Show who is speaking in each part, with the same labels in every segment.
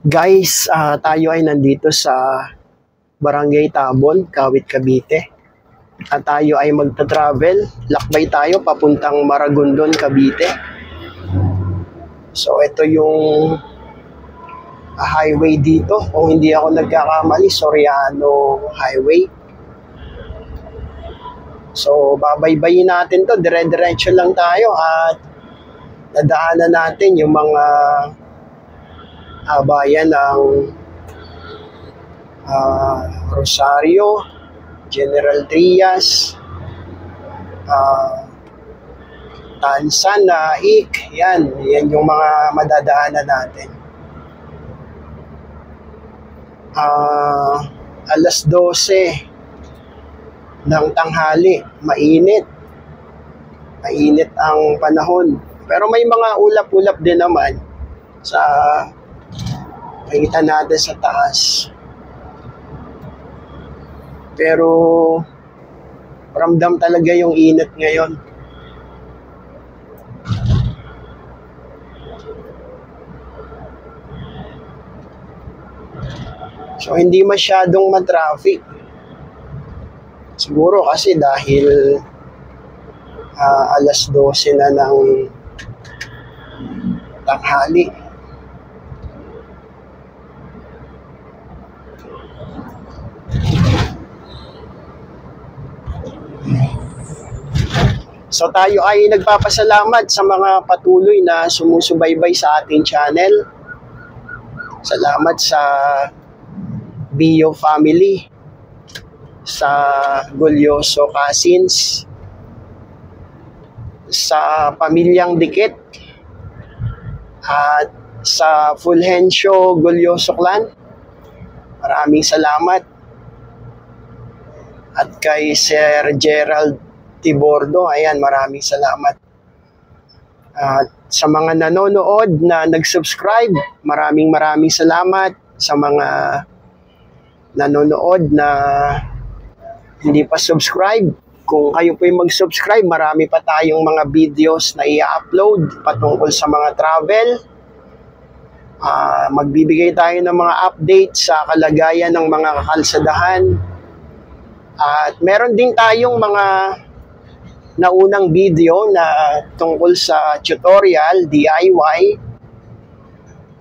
Speaker 1: Guys, tayo ay nandito sa Barangay Tabon, Kawit, Cavite. At tayo ay magta-travel. Lakbay tayo papuntang Maragondon, Cavite. So, ito yung highway dito. Kung hindi ako nagkakamali, Soriano Highway. So, babaybayin natin to. Dire-diretso lang tayo at dadaanan natin yung mga bayan ng Rosario, General Trias, Tansan, Naik. Yan yung mga madadaanan natin. Alas 12 ng tanghali, mainit ang panahon, pero may mga ulap-ulap din naman sa makikita natin sa taas, pero ramdam talaga yung init ngayon. So hindi masyadong ma-traffic. Siguro kasi dahil alas 12 na ng tanghali. So tayo ay nagpapasalamat sa mga patuloy na sumusubaybay sa ating channel. Salamat sa Bio family, sa Gulyoso Cousins, sa Pamilyang Dikit, at sa Fulgencio Gulyoso Clan. Maraming salamat. At kay Sir Gerald Tibordo, ayan, maraming salamat. At sa mga nanonood na nag-subscribe, maraming salamat. Sa mga nanonood na hindi pa subscribe, kung kayo po yung mag-subscribe, marami pa tayong mga videos na i-upload patungkol sa mga travel. Magbibigay tayo ng mga update sa kalagayan ng mga kalsadahan. At meron din tayong mga naunang video na tungkol sa tutorial, DIY.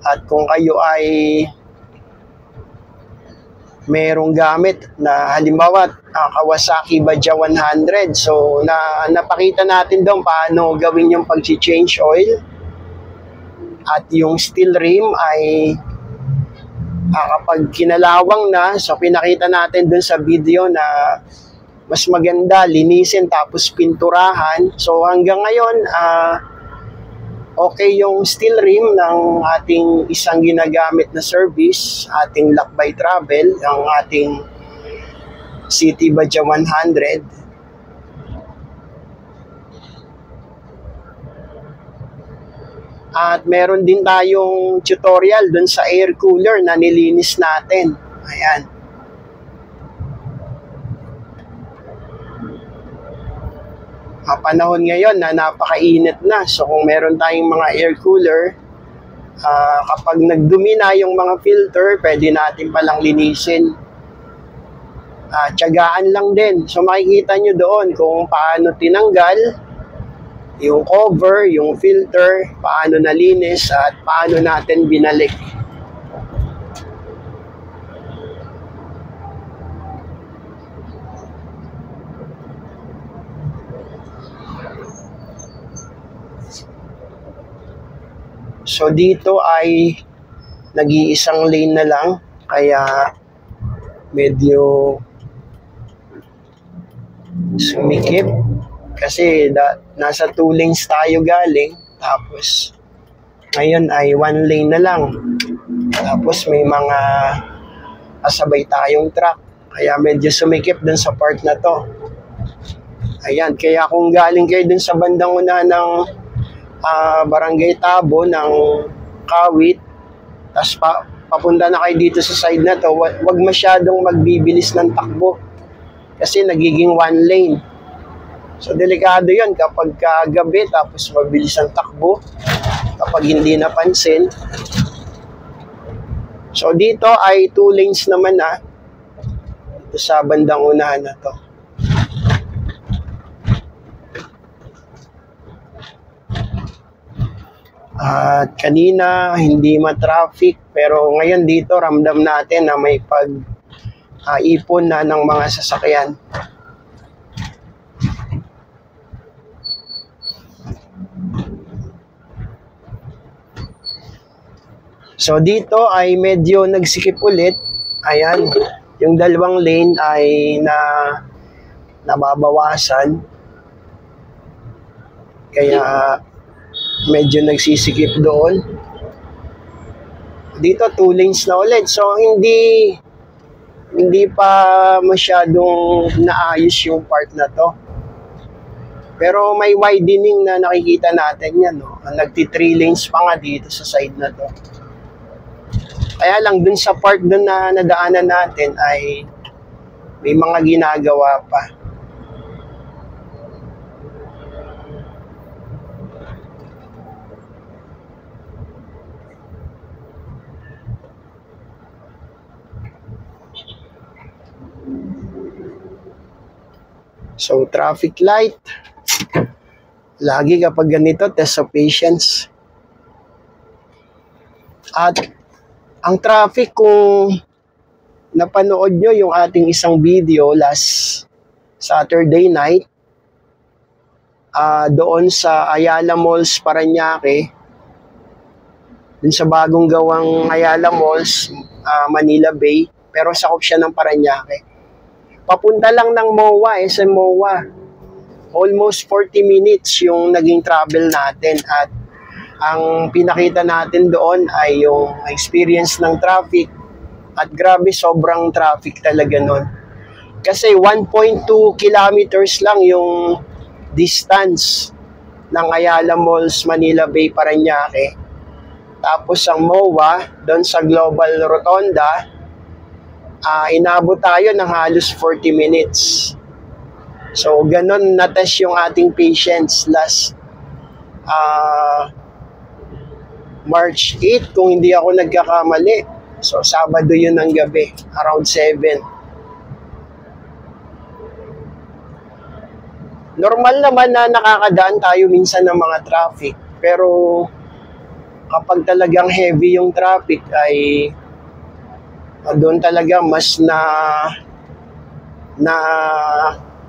Speaker 1: At kung kayo ay merong gamit na halimbawa Kawasaki Badja 100, so napakita natin doon paano gawin yung pag-change oil, at yung steel rim ay kapag kinalawang na, so pinakita natin doon sa video na mas maganda linisin tapos pinturahan. So hanggang ngayon okay yung steel rim ng ating isang ginagamit na service, ating Lakbay Travel, ang ating City Badja 100. At meron din tayong tutorial dun sa air cooler na nilinis natin. Ayan. Panahon ngayon na napakainit na. So kung meron tayong mga air cooler, kapag nagdumi na yung mga filter, pwede natin palang linisin. Tiyagaan lang din. So makikita nyo doon kung paano tinanggal yung cover, yung filter, paano nalinis, at paano natin binalik. So dito ay nag-iisang lane na lang, kaya medyo sumikip kasi nasa 2 lanes tayo galing, tapos ngayon ay 1 lane na lang, tapos may mga kasabay tayong truck, kaya medyo sumikip dun sa part na to. Ayan, kaya kung galing kayo dun sa bandang una ng Barangay Tabon ng Kawit, tapos papunta na kayo dito sa side na to, wag masyadong magbibilis ng takbo kasi nagiging 1 lane. So delikado yun kapag kagabi tapos mabilis ang takbo, kapag hindi napansin. So dito ay 2 lanes naman na. Ito sa bandang unahan na to. At kanina hindi ma-traffic, pero ngayon dito ramdam natin na may ipon na ng mga sasakyan. So dito ay medyo nagsikip ulit. Ayan, yung dalawang lane ay nababawasan. Kaya medyo nagsisikip doon. Dito 2 lanes na ulit. So hindi pa masyadong naayos yung part na to. Pero may widening na nakikita natin yan, no? Nagti 3 lanes pa nga dito sa side na to. Kaya lang dun sa part dun na nadaanan natin ay may mga ginagawa pa. So, traffic light. Lagi kapag ganito, test of patience. At ang traffic, kung napanood nyo yung ating isang video last Saturday night, doon sa Ayala Malls, Parañaque, dun sa bagong gawang Ayala Malls, Manila Bay, pero sakop siya ng Parañaque. Papunta lang ng MOA, SM MOA. Almost 40 minutes yung naging travel natin, at ang pinakita natin doon ay yung experience ng traffic, at grabe, sobrang traffic talaga nun. Kasi 1.2 kilometers lang yung distance ng Ayala Malls, Manila Bay, Parañaque. Tapos ang MOA, doon sa Global Rotonda, inabot tayo ng halos 40 minutes. So, ganun na-test yung ating patience last March 8, kung hindi ako nagkakamali. So, Sabado yun ng gabi, around 7. Normal naman na nakakadaan tayo minsan ng mga traffic, pero kapag talagang heavy yung traffic ay doon talaga mas na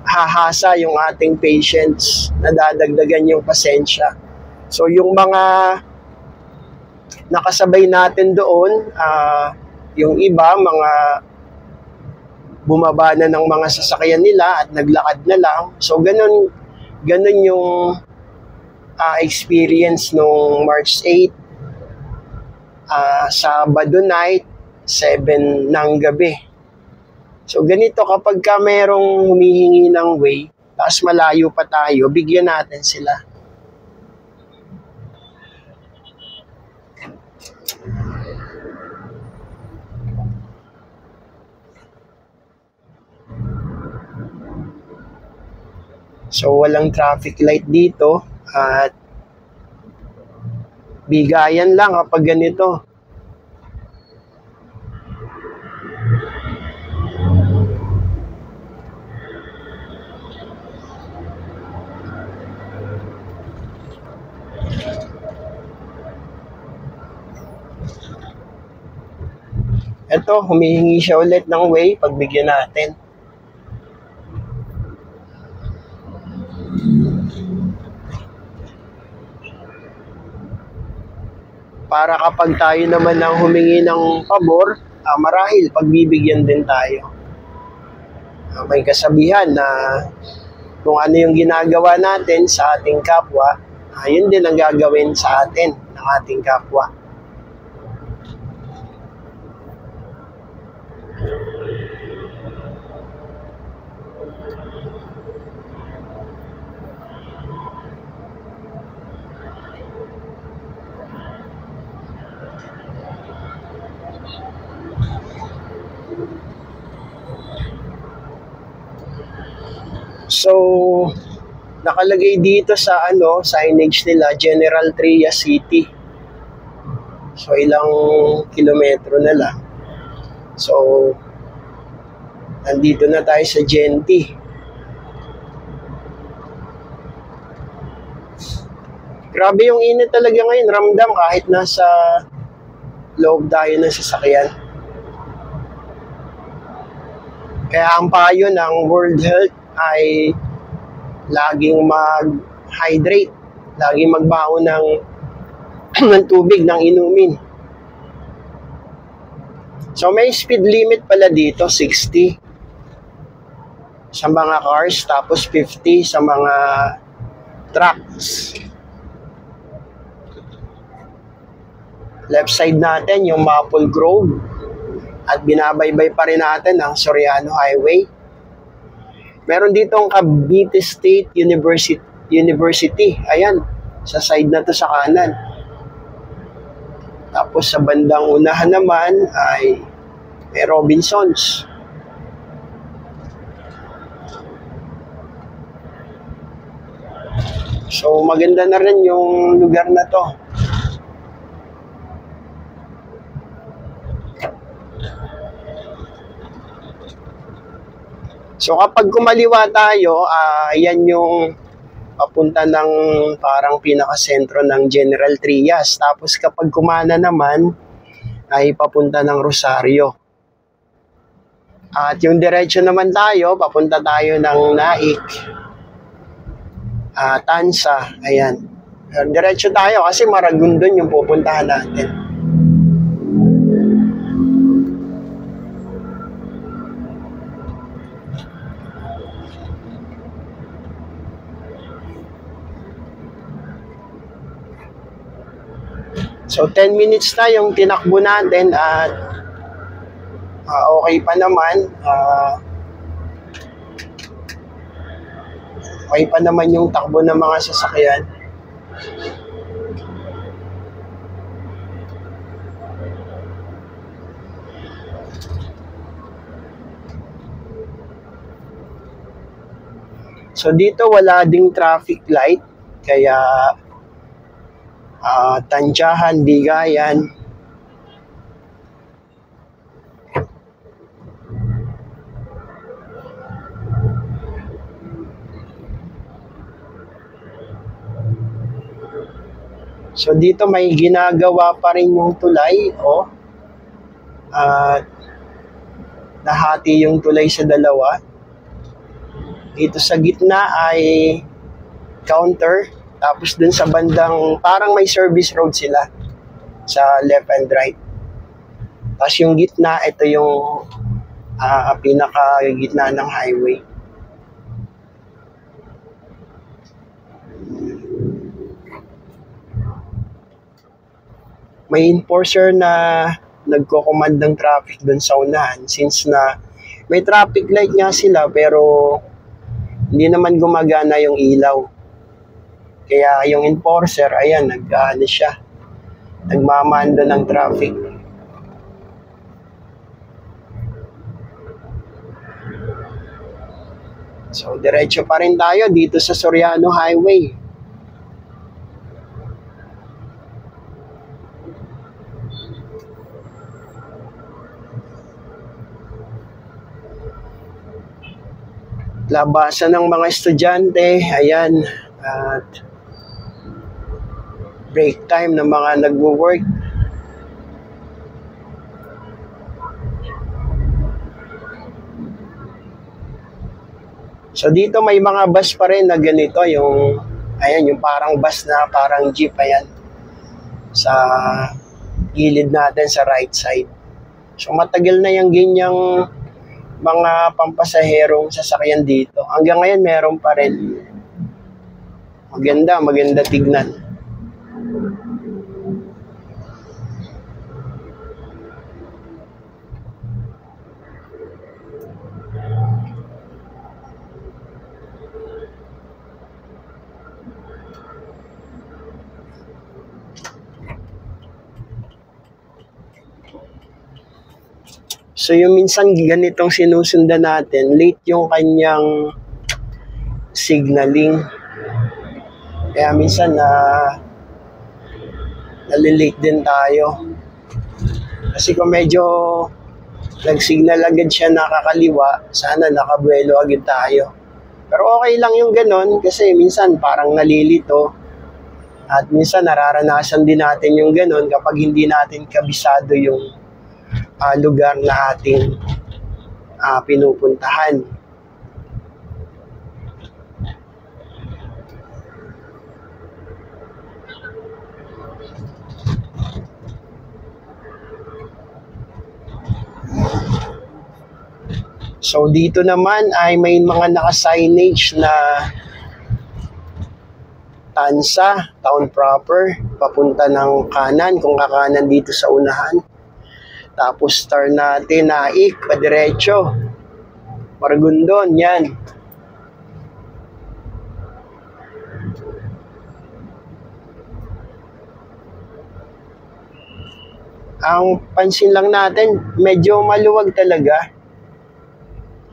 Speaker 1: hahasa yung ating patience, nadadagdagan yung pasensya. So, yung mga nakasabay natin doon, yung iba, mga bumaba na ng mga sasakyan nila at naglakad na lang. So, ganun yung experience nung March 8, Sabado night, 7 ng gabi. So, ganito, kapag ka merong humihingi ng way, tapos malayo pa tayo, bigyan natin sila. So, walang traffic light dito, at bigayan lang kapag ganito. Ito, humihingi siya ulit ng way, pagbigyan natin. Para kapag tayo naman ang humingi ng pabor, marahil pagbibigyan din tayo. May kasabihan na kung ano yung ginagawa natin sa ating kapwa, yun din ang gagawin sa atin ng ating kapwa. So, nakalagay dito sa signage nila, General Trias City. So, ilang kilometro na lang. So, nandito na tayo sa Genti. Grabe yung init talaga ngayon. Ramdam kahit nasa loob tayo ng sasakyan. Kaya ang payo ng World Health ay laging mag-hydrate. Laging magbaon ng tubig, ng inumin. So may speed limit pala dito, 60 sa mga cars, tapos 50 sa mga trucks. Left side natin yung Maple Grove at binabaybay pa rin natin ang Soriano Highway. Meron dito ang Cavite State University. Ayan, sa side na to sa kanan. Tapos sa bandang unahan naman ay may Robinsons. So maganda na rin yung lugar na to. So kapag kumaliwa tayo, yan yung papunta ng parang pinakasentro ng General Trias. Tapos kapag kumana naman, ay papunta ng Rosario. At yung diretso naman tayo, papunta tayo ng Naik, Tansa, ayan. Diretso tayo kasi Maragondon yung pupuntahan natin. So 10 minutes na yung tinakbo natin at okay pa naman. Okay pa naman yung takbo ng mga sasakyan. So dito wala ding traffic light, kaya Tansyahan, Bigayan. So dito may ginagawa pa rin yung tulay, nahati yung tulay sa dalawa. Dito sa gitna ay counter. Tapos dun sa bandang, parang may service road sila sa left and right. Tapos yung gitna, ito yung pinaka-gitna ng highway. May enforcer na nagko-command ng traffic dun sa unahan, since na may traffic light nga sila pero hindi naman gumagana yung ilaw. Kaya yung enforcer, ayan, nagmamando ng traffic. So, diretso pa rin tayo dito sa Soriano Highway. Labasan ng mga estudyante, ayan, at break time ng mga nagwo-work. So dito may mga bus pa rin na ganito, yung parang bus na parang jeep, ayan, sa gilid natin sa right side. So matagal na yung ganyang mga pampasaherong sasakyan dito. Hanggang ngayon meron pa rin. Maganda tignan. So yung minsan ganitong sinusundan natin, late yung kanyang signaling. Kaya minsan nalilate din tayo. Kasi kung medyo nag-signal agad siya nakakaliwa, sana nakabuelo agad tayo. Pero okay lang yung ganon kasi minsan parang nalilito. At minsan nararanasan din natin yung ganon kapag hindi natin kabisado yung lugar na ating pinupuntahan. So dito naman ay may mga naka-signage na Tansa, town proper, papunta ng kanan kung kakanan dito sa unahan. Tapos star natin, Naik, padiretso. Maragondon, yan. Ang pansin lang natin, medyo maluwag talaga.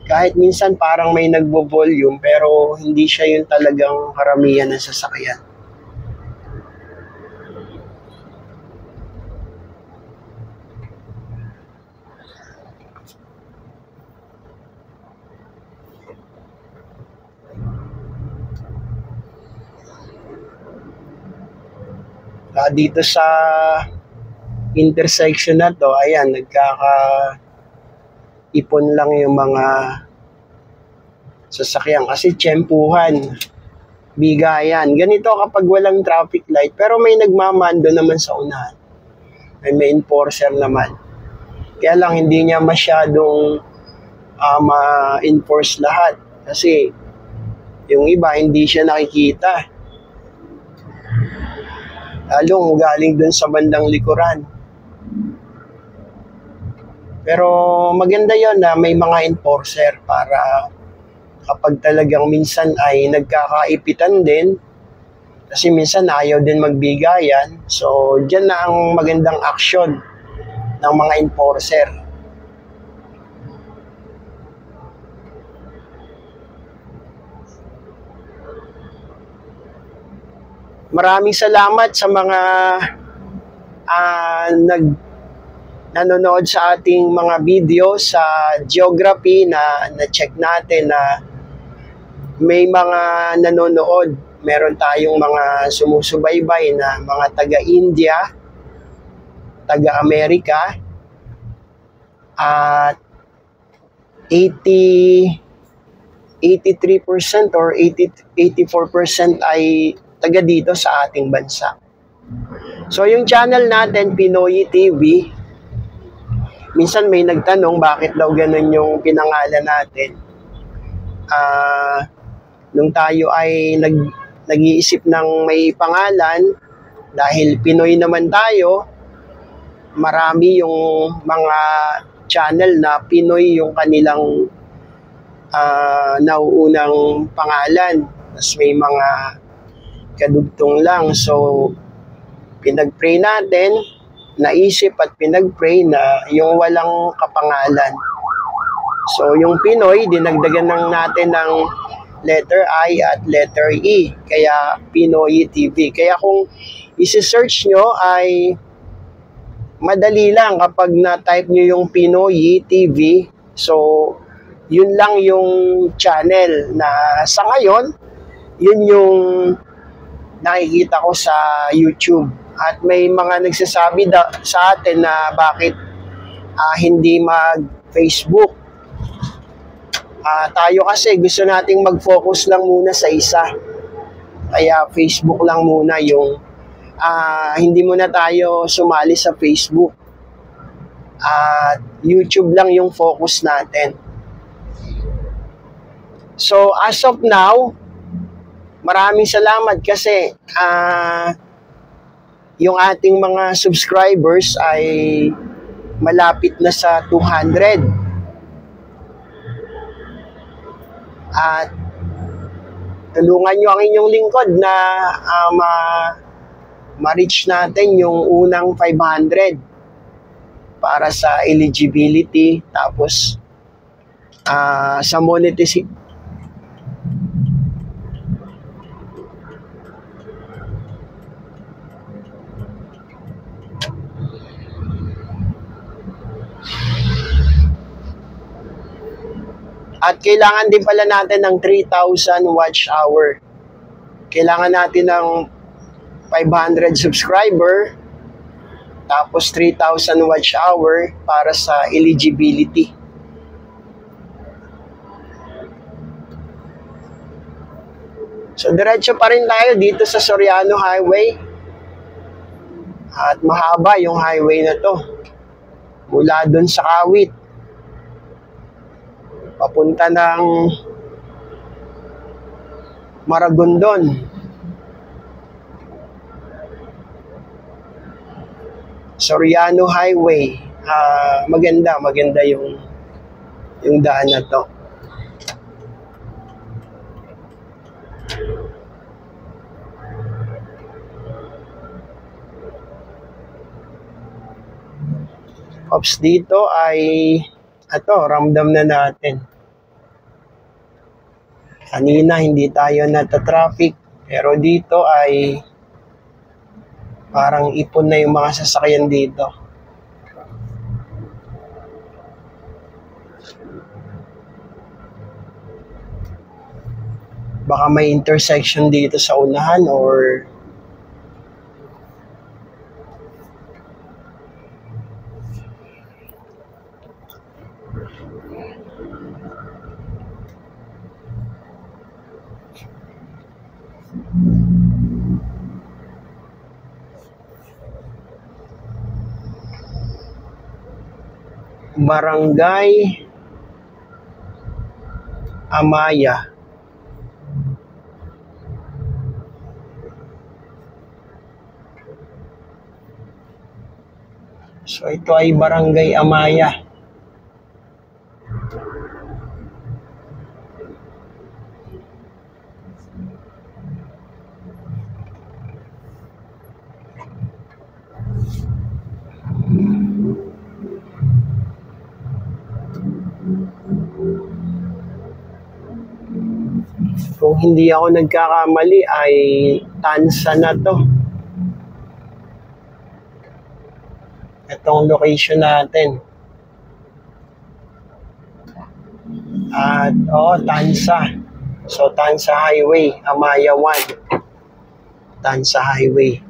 Speaker 1: Kahit minsan parang may nagbo-volume pero hindi siya yung talagang karamihan ng sasakyan. Dito sa intersection na to, ayan, ipon lang yung mga sasakyan kasi tiyempuhan, bigayan. Ganito kapag walang traffic light, pero may nagmamando naman sa unahan. May enforcer naman. Kaya lang hindi niya masyadong ma-enforce lahat kasi yung iba hindi siya nakikita. Lalong galing dun sa bandang likuran. Pero maganda yon na may mga enforcer para kapag talagang minsan ay nagkakaipitan din, kasi minsan ayaw din magbigayan, so dyan na ang magandang aksyon ng mga enforcer. Maraming salamat sa mga nanonood sa ating mga video sa geography na check natin na may mga nanonood. Meron tayong mga sumusubaybay na mga taga-India, taga-Amerika, at 83% or 84% ay taga dito sa ating bansa. So yung channel natin, Pinoy TV, minsan may nagtanong bakit daw ganun yung pinangalan natin. Nung tayo ay nag-iisip ng may pangalan, dahil Pinoy naman tayo, marami yung mga channel na Pinoy yung kanilang nauunang pangalan. Tapos may mga kadugtong lang. So, pinag-pray natin, naisip at pinag-pray na yung walang kapangalan. So, yung Pinoy, dinagdagan lang natin ng letter I at letter E. Kaya, Pinoy TV. Kaya kung isi-search nyo ay madali lang kapag na-type nyo yung Pinoy TV. So, yun lang yung channel na sa ngayon, yun yung nakikita ko sa YouTube. At may mga nagsasabi sa atin na bakit hindi mag-Facebook. Tayo kasi gusto nating mag-focus lang muna sa isa. Kaya Facebook lang muna yung hindi muna tayo sumali sa Facebook. YouTube lang yung focus natin. So as of now, maraming salamat kasi yung ating mga subscribers ay malapit na sa 200. At tulungan nyo ang inyong lingkod na ma-reach natin yung unang 500 para sa eligibility. Tapos sa monetization, At kailangan din pala natin ng 3,000 watch hour. Kailangan natin ng 500 subscriber, tapos 3,000 watch hour para sa eligibility. So, diretso pa rin tayo dito sa Soriano Highway. At mahaba yung highway na to. Mula dun sa Kawit. Papunta ng Maragondon. Soriano Highway. Maganda yung daan na to. Ops, dito ay ramdam na natin. Kanina hindi tayo nata-traffic, pero dito ay parang ipon na yung mga sasakyan dito. Baka may intersection dito sa unahan or Barangay Amaya. So ito ay Barangay Amaya. Kung hindi ako nagkakamali ay Tansa na to. Itong location natin. At Tansa. So Tansa Highway, Amaya 1. Tansa Highway.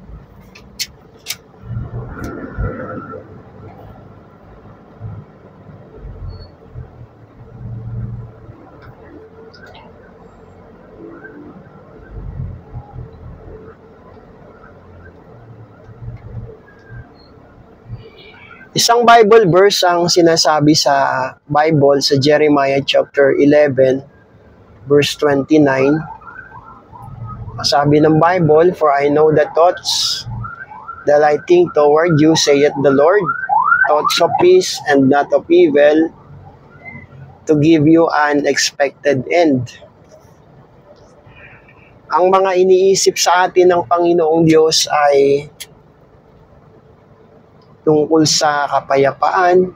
Speaker 1: Isang Bible verse ang sinasabi sa Bible sa Jeremiah chapter 11 verse 29. Sabi ng Bible, "For I know the thoughts that I think toward you, saith the Lord, thoughts of peace and not of evil, to give you an expected end." Ang mga iniisip sa atin ng Panginoong Diyos ay tungkol sa kapayapaan,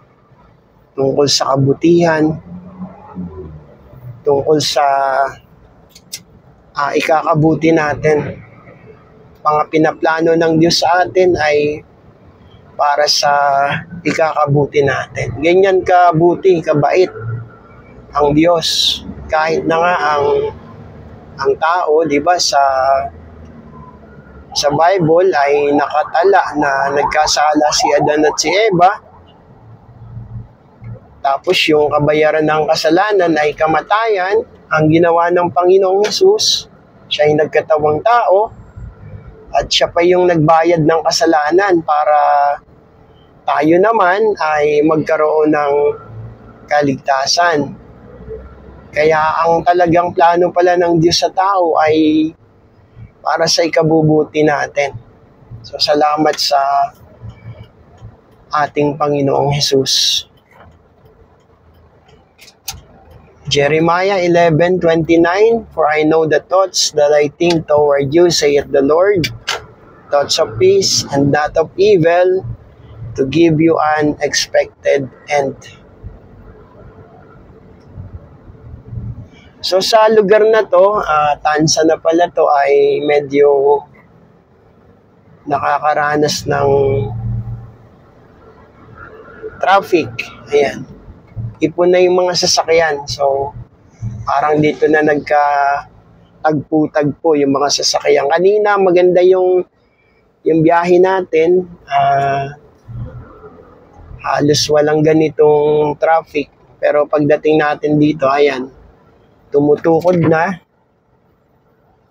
Speaker 1: tungkol sa kabutihan, tungkol sa ikakabuti natin. Mga pinaplano ng Diyos sa atin ay para sa ikakabuti natin. Ganyan kabuti, kabait ang Diyos. Kahit na nga ang tao, di ba, sa Bible ay nakatala na nagkasala si Adan at si Eva. Tapos yung kabayaran ng kasalanan ay kamatayan. Ang ginawa ng Panginoong Hesus, siya ay nagkatawang tao at siya pa yung nagbayad ng kasalanan para tayo naman ay magkaroon ng kaligtasan. Kaya ang talagang plano pala ng Diyos sa tao ay para sa ikabubuti natin. So, salamat sa ating Panginoong Hesus. Jeremiah 11:29, "For I know the thoughts that I think toward you, saith the Lord, thoughts of peace and not of evil, to give you an expected end." So sa lugar na to, Tansa na pala to, ay medyo nakakaranas ng traffic. Ayan. Ipon na yung mga sasakyan. So Parang dito na tagpo-tagpo yung mga sasakyan. Kanina maganda yung biyahe natin. Halos walang ganitong traffic. Pero pagdating natin dito, ayan, tumutukod na.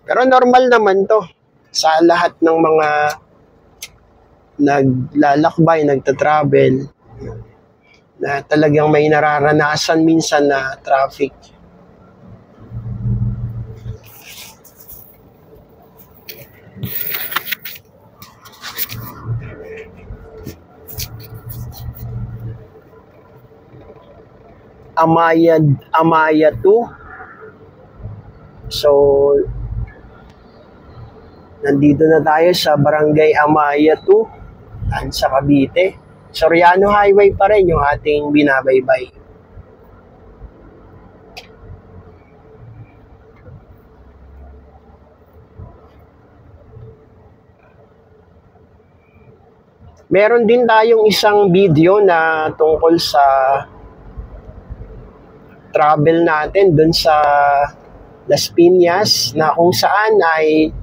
Speaker 1: Pero normal naman to sa lahat ng mga naglalakbay, nagta-travel, na talagang may nararanasan minsan na traffic. Amaya 2. So, nandito na tayo sa Barangay Amaya 2, sa Cavite. Soriano Highway pa rin yung ating binabaybay. Meron din tayong isang video na tungkol sa travel natin dun sa Las Piñas, na kung saan ay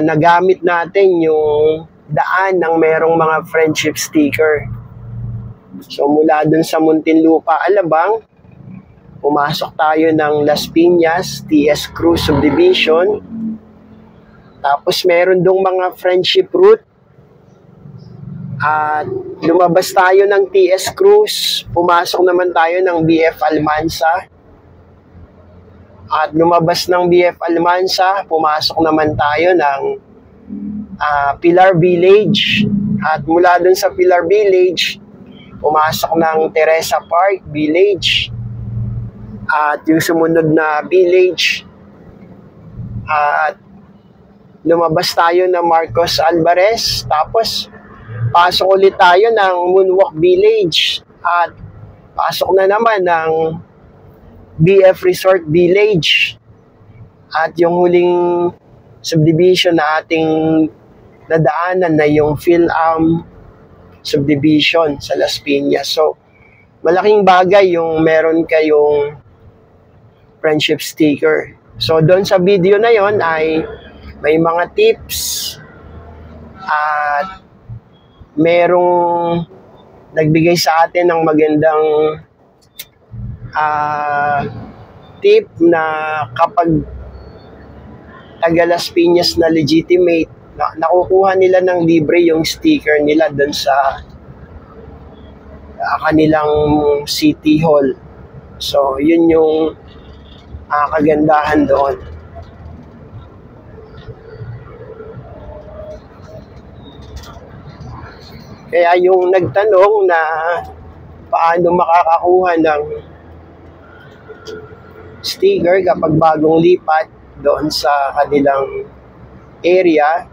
Speaker 1: nagamit natin yung daan ng merong mga friendship sticker. So mula dun sa Muntinlupa, Alabang, pumasok tayo ng Las Piñas, TS Cruz Subdivision. Tapos meron dong mga friendship route. At lumabas tayo ng TS Cruz, pumasok naman tayo ng BF Almanza. At lumabas ng BF Almanza, pumasok naman tayo ng Pilar Village. At mula dun sa Pilar Village, pumasok ng Teresa Park Village. At yung sumunod na village, at lumabas tayo ng Marcos Alvarez. Tapos pasok ulit tayo ng Moonwalk Village at pasok na naman ng BF Resort Village. At yung huling subdivision na ating nadaanan na yung PhilAm Subdivision sa Las Piñas. So, malaking bagay yung meron kayong friendship sticker. So, doon sa video na yon ay may mga tips at merong nagbigay sa atin ng magandang tip na kapag taga Las Piñas na legitimate, nakukuha nila ng libre yung sticker nila doon sa kanilang city hall. So, yun yung kagandahan doon. Kaya yung nagtanong na paano makakakuha ng sticker kapag bagong lipat doon sa kanilang area,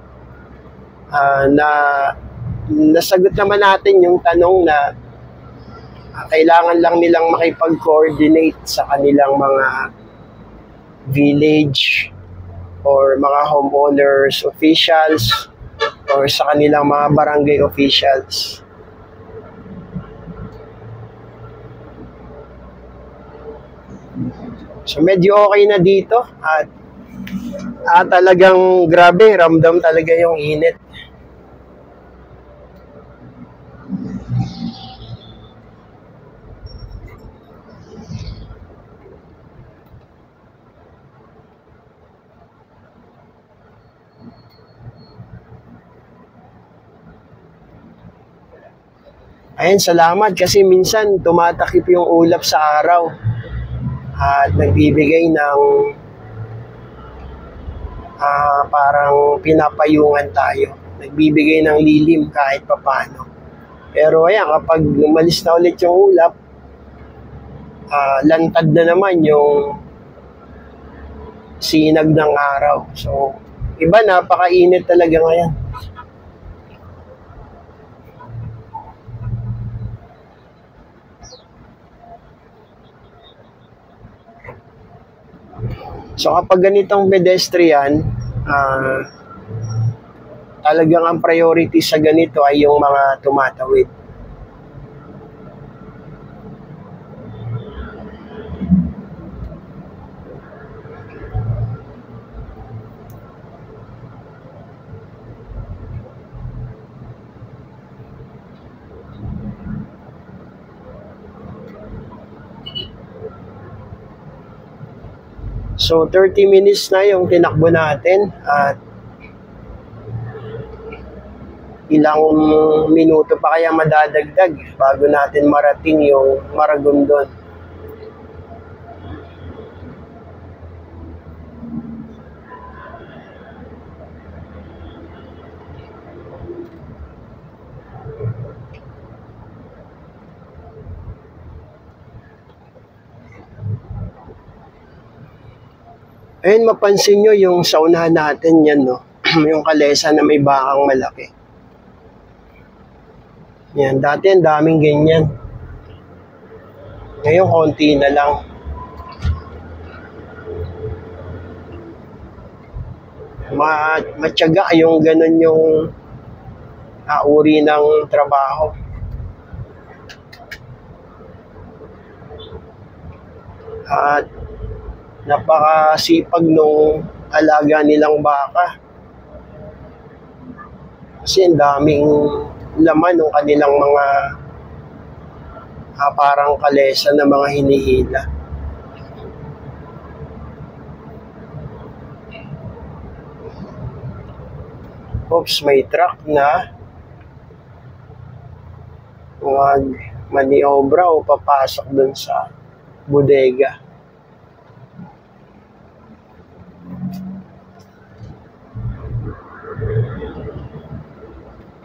Speaker 1: nasagot naman natin yung tanong na kailangan lang nilang makipag-coordinate sa kanilang mga village or mga homeowners officials or sa kanilang mga barangay officials. So medyo okay na dito at talagang grabe, ramdam talaga yung init. Ayun, salamat kasi minsan tumatakip yung ulap sa araw at nagbibigay ng parang pinapayungan tayo. Nagbibigay ng lilim kahit papano. Pero ayan, kapag umalis na ulit yung ulap, lantad na naman yung sinag ng araw. So, iba, napakainit talaga ngayon. So kapag ganitong pedestrian, talagang ang priority sa ganito ay yung mga tumatawid. So 30 minutes na yung tinakbo natin at ilang minuto pa kaya madadagdag bago natin marating yung Maragondon. Ayun, mapansin nyo yung sa unahan natin yan, no? Yung kalesa na may bakang malaki. Yan, dati ang daming ganyan. Ngayon, konti na lang. Matyaga yung ganun yung uri ng trabaho. At napakasipag nung alaga nilang baka. Kasi ang daming laman ng kanilang mga parang kalesa na mga hinihila. Oops, may truck na maniobra o papasok dun sa bodega.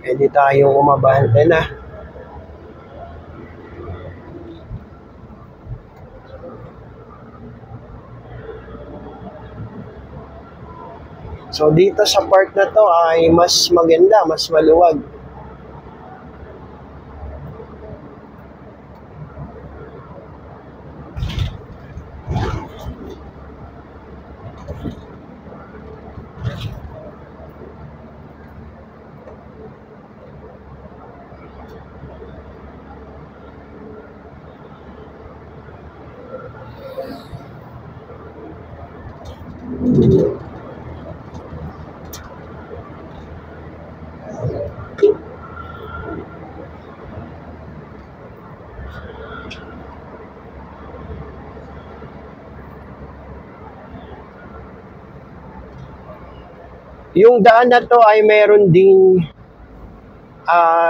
Speaker 1: Pwede tayong umabante na. So dito sa part na to ay mas maganda, mas maluwag. Yung daan na to ay meron ding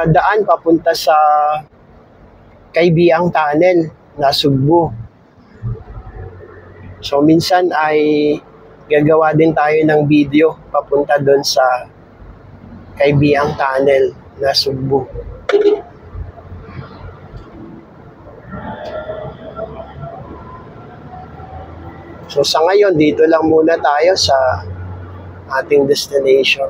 Speaker 1: daan papunta sa Kaybiang Tunnel na Sugbo. So minsan ay gagawa din tayo ng video papunta doon sa Kaybiang Tunnel na Sugbo. So sa ngayon, dito lang muna tayo sa ating destination.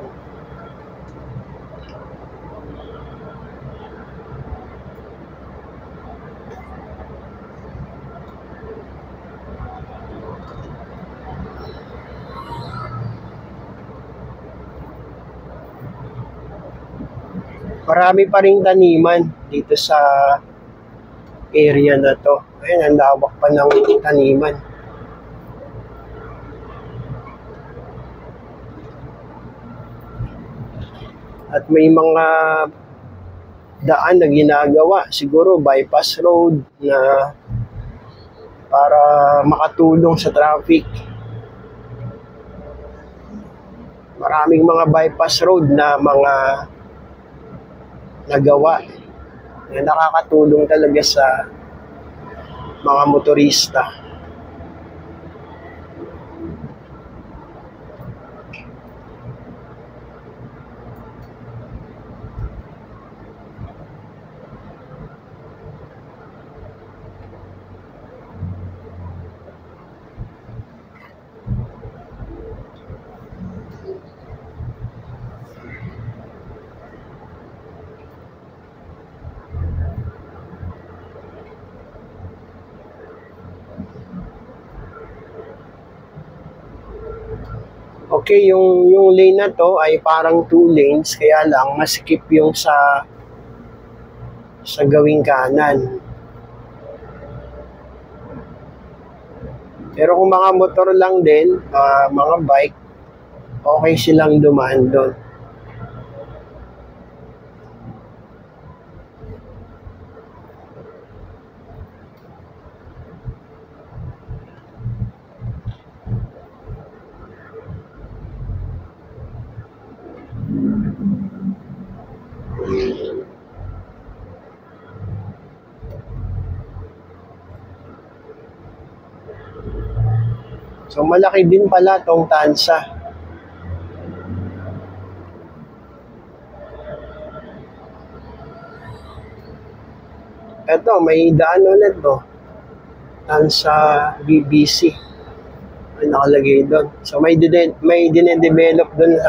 Speaker 1: Marami pa ring taniman dito sa area na to. Ayun, ang lawak pa ng taniman. At may mga daan na ginagawa, siguro bypass road na para makatulong sa traffic. Maraming mga bypass road na mga nagawa na nakakatulong talaga sa mga motorista. Okay, yung lane na to ay parang 2 lanes, kaya lang masikip yung sa gawing kanan. Pero kung mga motor lang din, mga bike, okay silang dumaan doon. So malaki din pala tong tansa. Eto, may daan ulit to. Tansa BBC. May nakalagay doon. So may dine-develop doon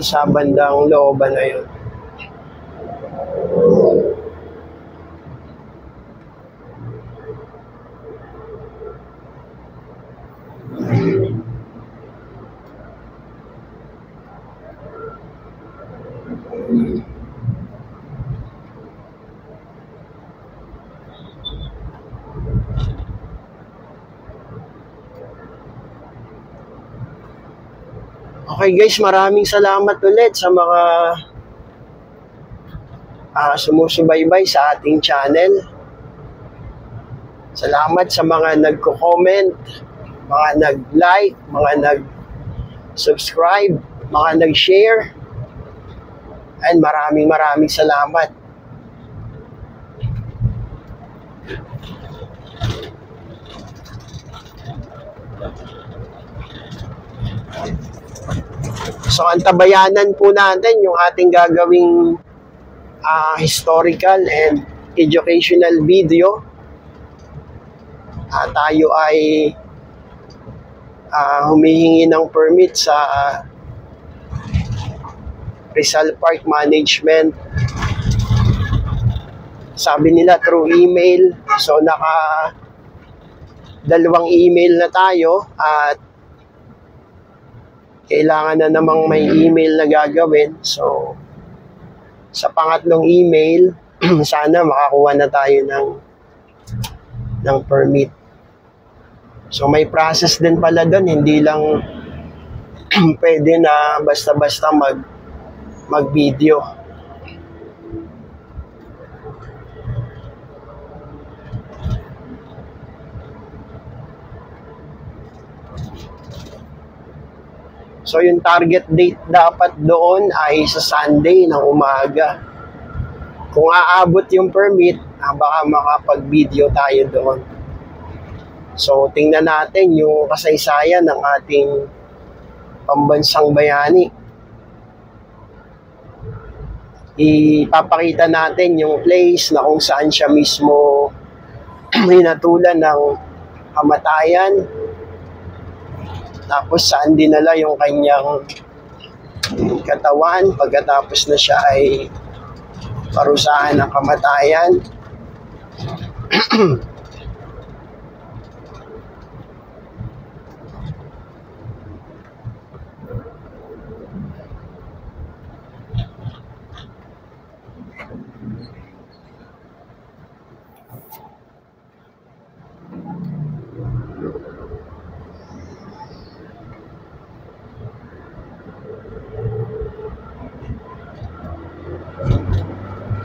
Speaker 1: sa bandang looban na yun. Okay guys, maraming salamat ulit sa mga sumusubaybay sa ating channel. Salamat sa mga nagko-comment, mga nag-like, mga nag-subscribe, mga nag-share. And maraming salamat. So, antabayanan po natin yung ating gagawing historical and educational video. Tayo ay humihingi ng permit sa Rizal Park Management. Sabi nila through email. So, dalawang email na tayo at kailangan na namang may email na gagawin. So, sa pangatlong email, sana makakuha na tayo ng permit. So, may process din pala doon. Hindi lang pwede na basta-basta mag-video. So, yung target date dapat doon ay sa Sunday ng umaga. Kung aabot yung permit, baka makapag-video tayo doon. So, tingnan natin yung kasaysayan ng ating pambansang bayani. Ipapakita natin yung place na kung saan siya mismo hinatulan ng kamatayan. Tapos saan dinala yung kanyang katawan pagkatapos na siya ay parusahan ng kamatayan.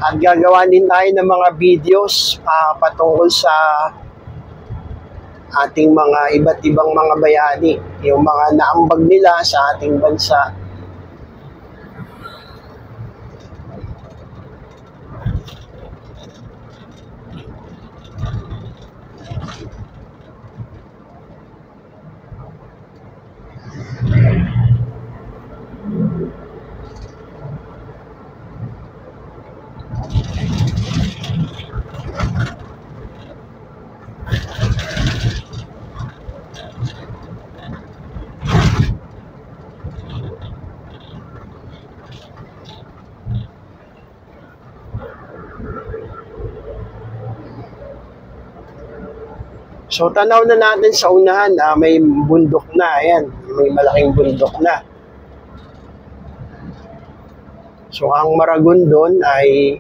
Speaker 1: At gagawa din tayo ng mga videos patungkol sa ating mga iba't ibang mga bayani, yung mga naambag nila sa ating bansa. So, tanaw na natin sa unahan, may bundok na. Ayan, may malaking bundok na. So, ang Maragon doon ay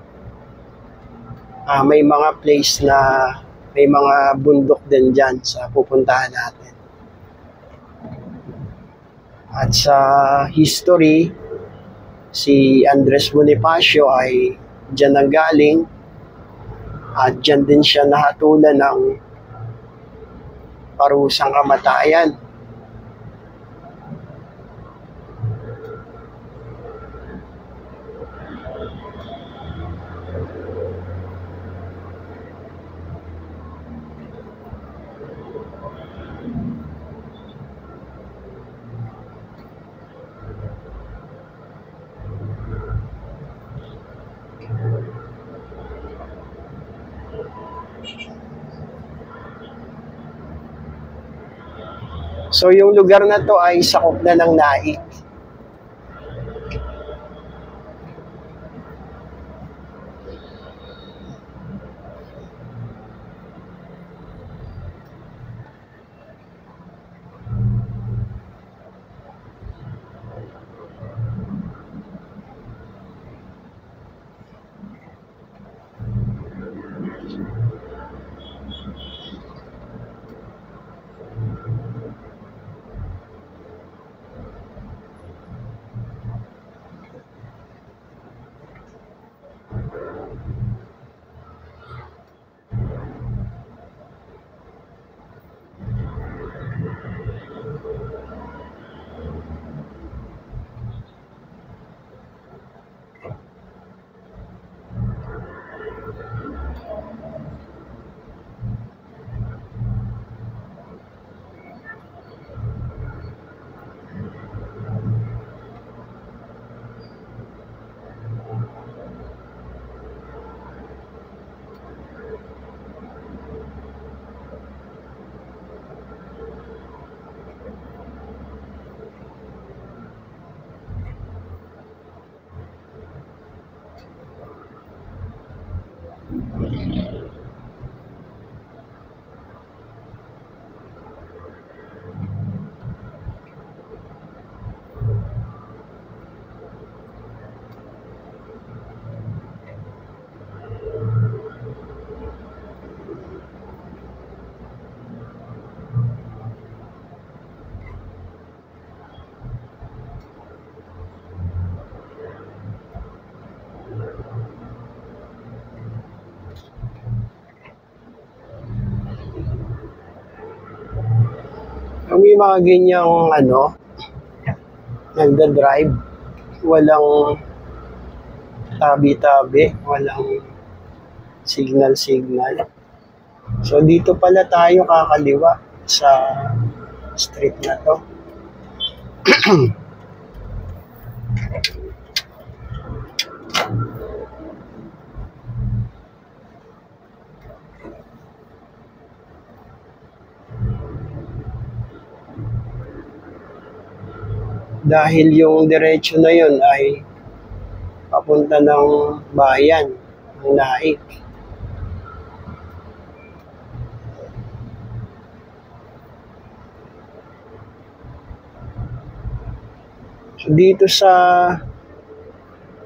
Speaker 1: may mga place na may mga bundok din dyan sa pupuntahan natin. At sa history, si Andres Bonifacio ay dyan nanggaling at dyan din siya nahatulan ng parusang kamatayan. So yung lugar na to ay sakop na ng Naik. May mga ganyang nagda-drive, walang tabi-tabi, walang signal-signal. So dito pala tayo kakaliwa sa street na to. Dahil yung diretso na yun ay papunta ng bayan ng Naik. So dito sa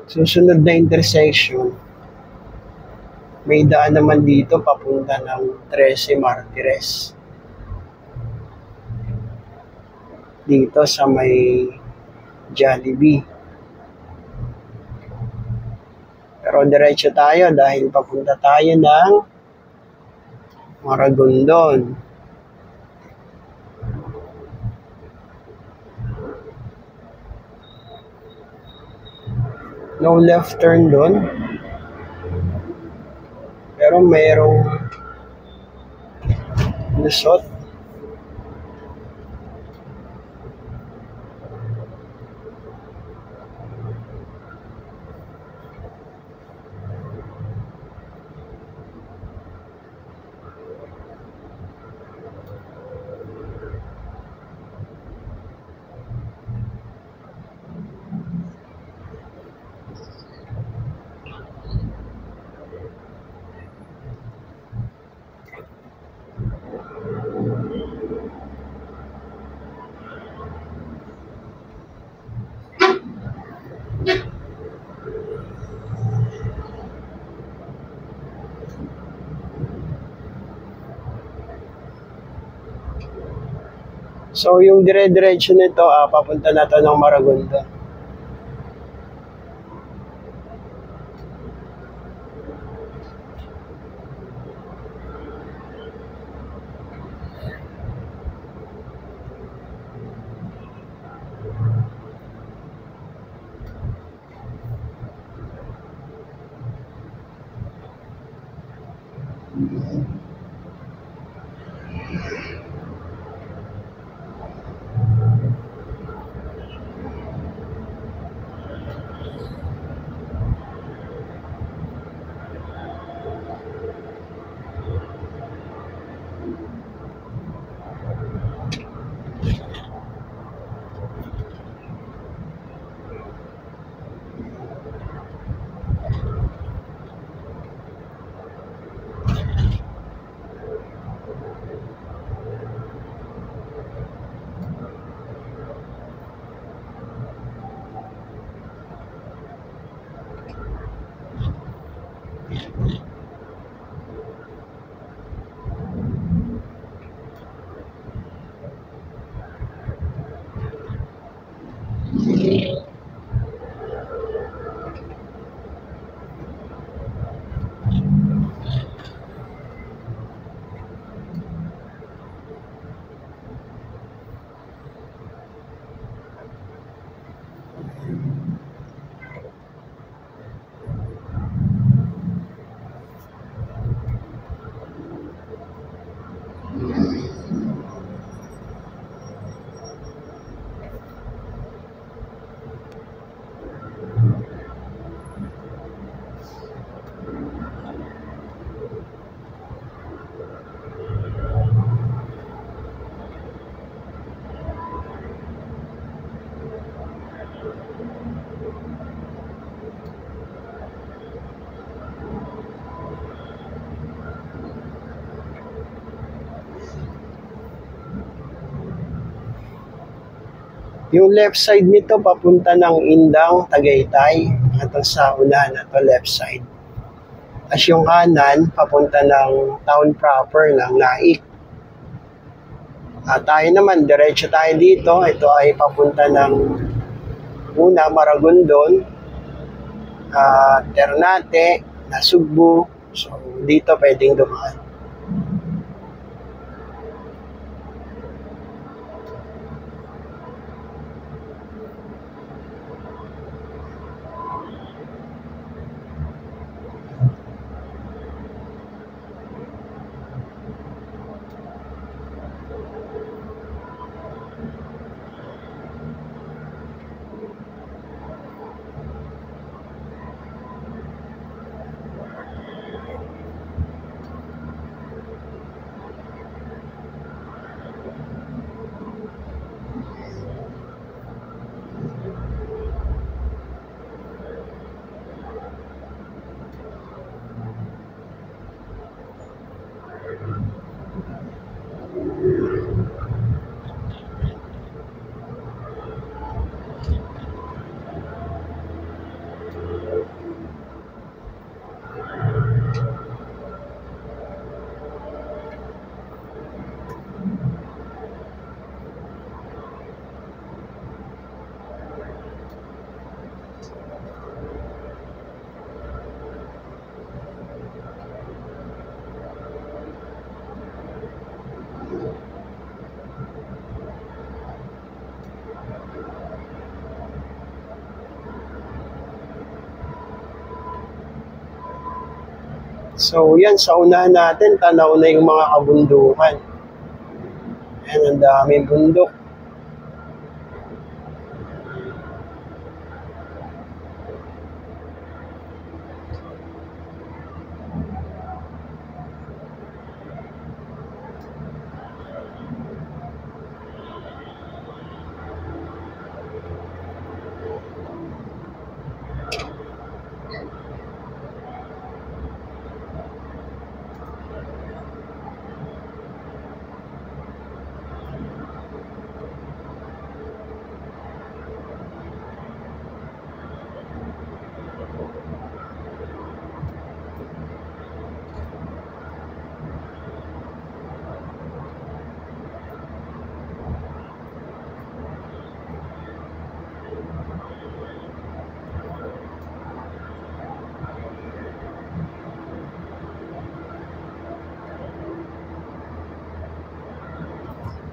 Speaker 1: susunod na intersection, may daan naman dito papunta ng 13 Martires. Dito sa may Jollibee. Pero diretso tayo dahil papunta tayo ng Maragondon. No left turn doon. Pero mayroong lusot. So yung dire-diretso nito, papunta na to ng Maragondon. Yung left side nito papunta ng Indang, Tagaytay. Ito sa unahan na to, left side. Tapos yung kanan, papunta ng town proper ng Naik. Tayo naman, diretso tayo dito. Ito ay papunta ng una, Maragondon, Ternate, Nasugbu. So, dito pwedeng dumaan. So, yan, sa unahan natin, tanaw na yung mga kabundukan. Yan, ang daming bundok.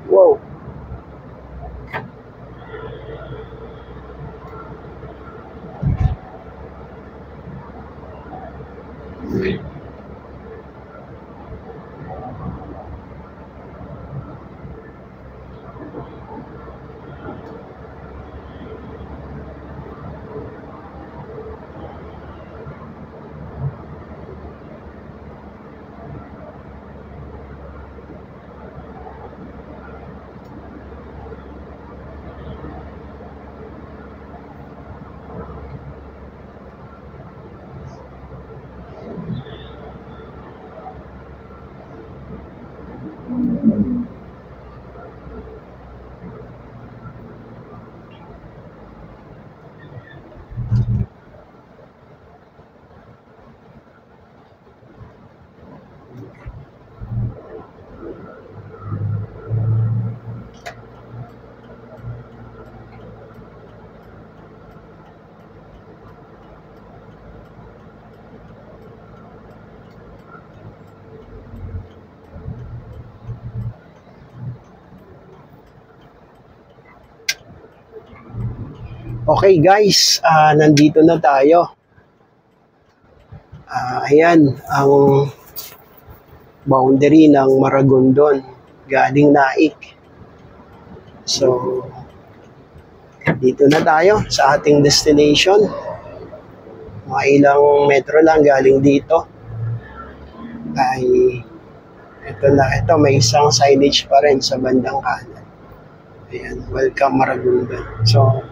Speaker 1: Wow. Okay guys, nandito na tayo. Ayan, ang boundary ng Maragondon, galing Naik. So, dito na tayo sa ating destination. Mga ilang metro lang galing dito. Ay, ito may isang signage pa rin sa bandang kanan. Ayan, welcome Maragondon. So,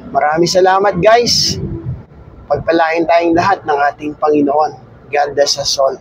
Speaker 1: maraming salamat guys. Pagpalain tayong lahat ng ating Panginoon. God bless us all.